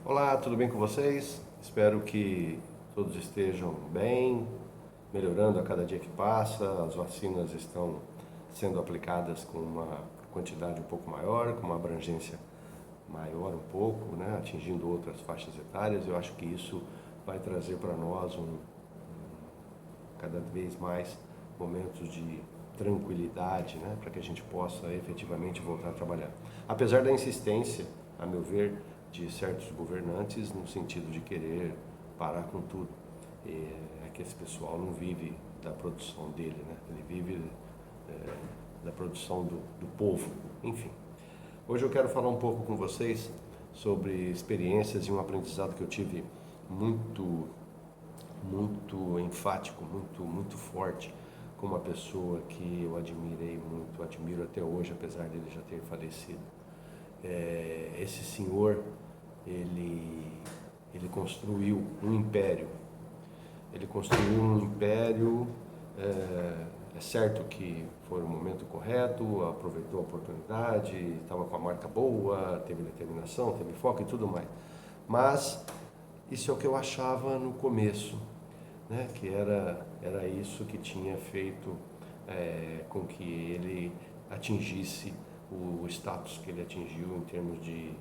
Olá, tudo bem com vocês? Espero que todos estejam bem, melhorando a cada dia que passa. As vacinas estão sendo aplicadas com uma quantidade um pouco maior, com uma abrangência maior um pouco, né? Atingindo outras faixas etárias. Eu acho que isso vai trazer para nós cada vez mais momentos de tranquilidade, né? Para que a gente possa efetivamente voltar a trabalhar. Apesar da insistência, a meu ver, de certos governantes no sentido de querer parar com tudo. É que esse pessoal não vive da produção dele, né? Ele vive da produção do povo, enfim. Hoje eu quero falar um pouco com vocês sobre experiências e um aprendizado que eu tive muito enfático, muito forte, com uma pessoa que eu admirei muito, admiro até hoje, apesar dele já ter falecido. Esse senhor, ele construiu um império. Ele construiu um império, é certo que foi o momento correto, aproveitou a oportunidade, estava com a marca boa, teve determinação, teve foco e tudo mais. Mas isso é o que eu achava no começo, né? Que era isso que tinha feito com que ele atingisse o status que ele atingiu em termos de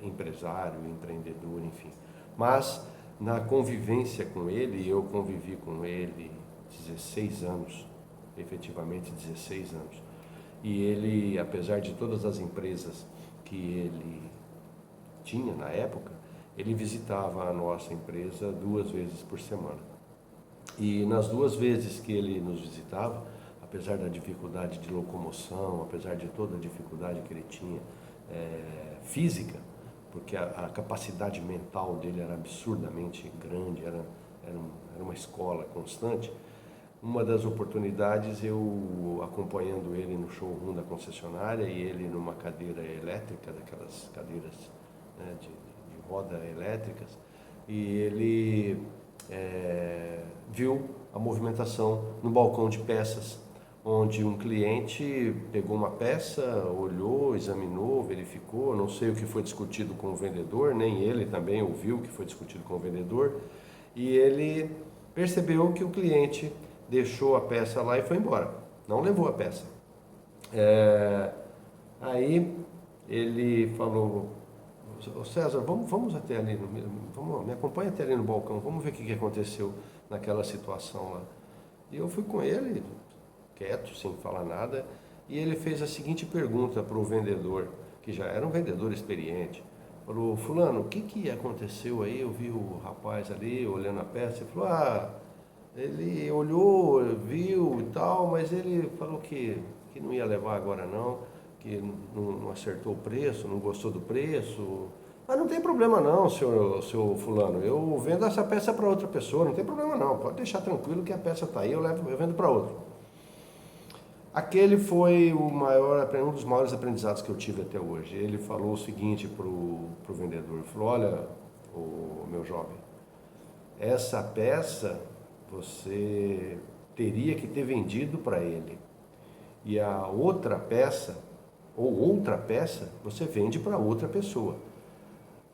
empresário, empreendedor, enfim. Mas na convivência com ele, eu convivi com ele 16 anos, efetivamente 16 anos. E ele, apesar de todas as empresas que ele tinha na época, ele visitava a nossa empresa 2 vezes por semana. E nas 2 vezes que ele nos visitava, apesar da dificuldade de locomoção, apesar de toda a dificuldade que ele tinha física, porque a capacidade mental dele era absurdamente grande, era uma escola constante. Uma das oportunidades, eu acompanhando ele no showroom da concessionária e ele numa cadeira elétrica, daquelas cadeiras, né, de roda elétricas, e ele viu a movimentação no balcão de peças, onde um cliente pegou uma peça, olhou, examinou, verificou, não sei o que foi discutido com o vendedor, nem ele também ouviu o que foi discutido com o vendedor, e ele percebeu que o cliente deixou a peça lá e foi embora, não levou a peça. Aí ele falou: "Ô César, vamos até ali, me acompanha até ali no balcão, vamos ver o que aconteceu naquela situação lá." E eu fui com ele, quieto, sem falar nada, e ele fez a seguinte pergunta para o vendedor, que já era um vendedor experiente. Falou: "Fulano, o que aconteceu aí? Eu vi o rapaz ali olhando a peça." Ele falou: ele olhou, viu e tal, mas ele falou que não ia levar agora não, que não acertou o preço, não gostou do preço. Mas não tem problema não, seu fulano, eu vendo essa peça para outra pessoa, não tem problema não, pode deixar tranquilo que a peça está aí, eu vendo para outro. Aquele foi um dos maiores aprendizados que eu tive até hoje. Ele falou o seguinte pro vendedor, falou: "Olha, meu jovem, essa peça você teria que ter vendido para ele. E a outra peça, ou outra peça, você vende para outra pessoa.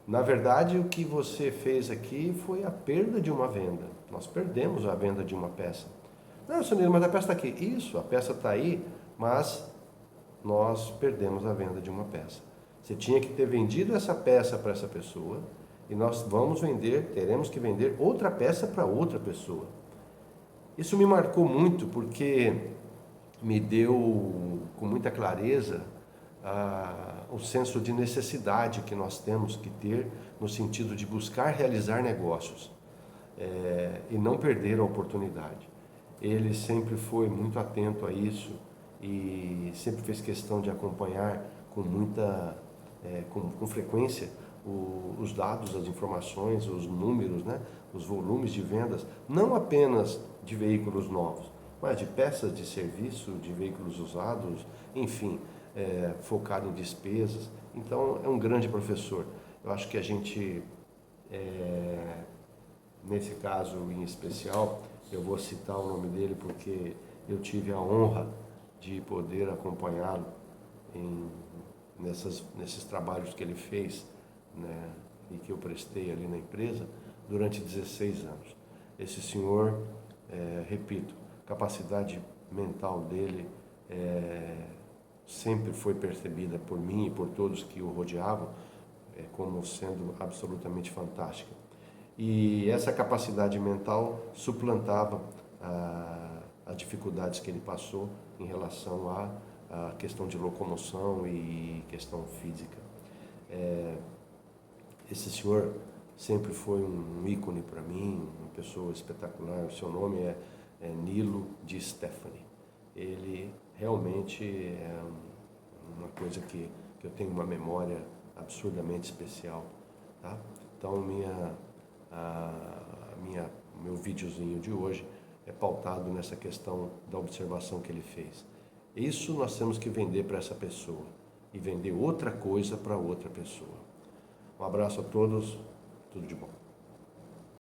Na verdade, o que você fez aqui foi a perda de uma venda. Nós perdemos a venda de uma peça." "Não, senhor, mas a peça está aqui." "Isso, a peça está aí, mas nós perdemos a venda de uma peça. Você tinha que ter vendido essa peça para essa pessoa e nós teremos que vender outra peça para outra pessoa." Isso me marcou muito porque me deu com muita clareza o senso de necessidade que nós temos que ter no sentido de buscar realizar negócios e não perder a oportunidade. Ele sempre foi muito atento a isso e sempre fez questão de acompanhar com frequência os dados, as informações, os números, né? Os volumes de vendas, não apenas de veículos novos, mas de peças de serviço, de veículos usados, enfim, focado em despesas. Então é um grande professor. Eu acho que a gente, nesse caso em especial, eu vou citar o nome dele porque eu tive a honra de poder acompanhá-lo nesses trabalhos que ele fez, né? E que eu prestei ali na empresa durante 16 anos. Esse senhor, repito, capacidade mental dele sempre foi percebida por mim e por todos que o rodeavam como sendo absolutamente fantástica. E essa capacidade mental suplantava as dificuldades que ele passou em relação à questão de locomoção e questão física. Esse senhor sempre foi um ícone para mim, uma pessoa espetacular. O seu nome é Nilo Di Stefani. Ele realmente é uma coisa que eu tenho uma memória absurdamente especial, tá? Então meu videozinho de hoje é pautado nessa questão da observação que ele fez. Isso nós temos que vender para essa pessoa e vender outra coisa para outra pessoa. Um abraço a todos, tudo de bom.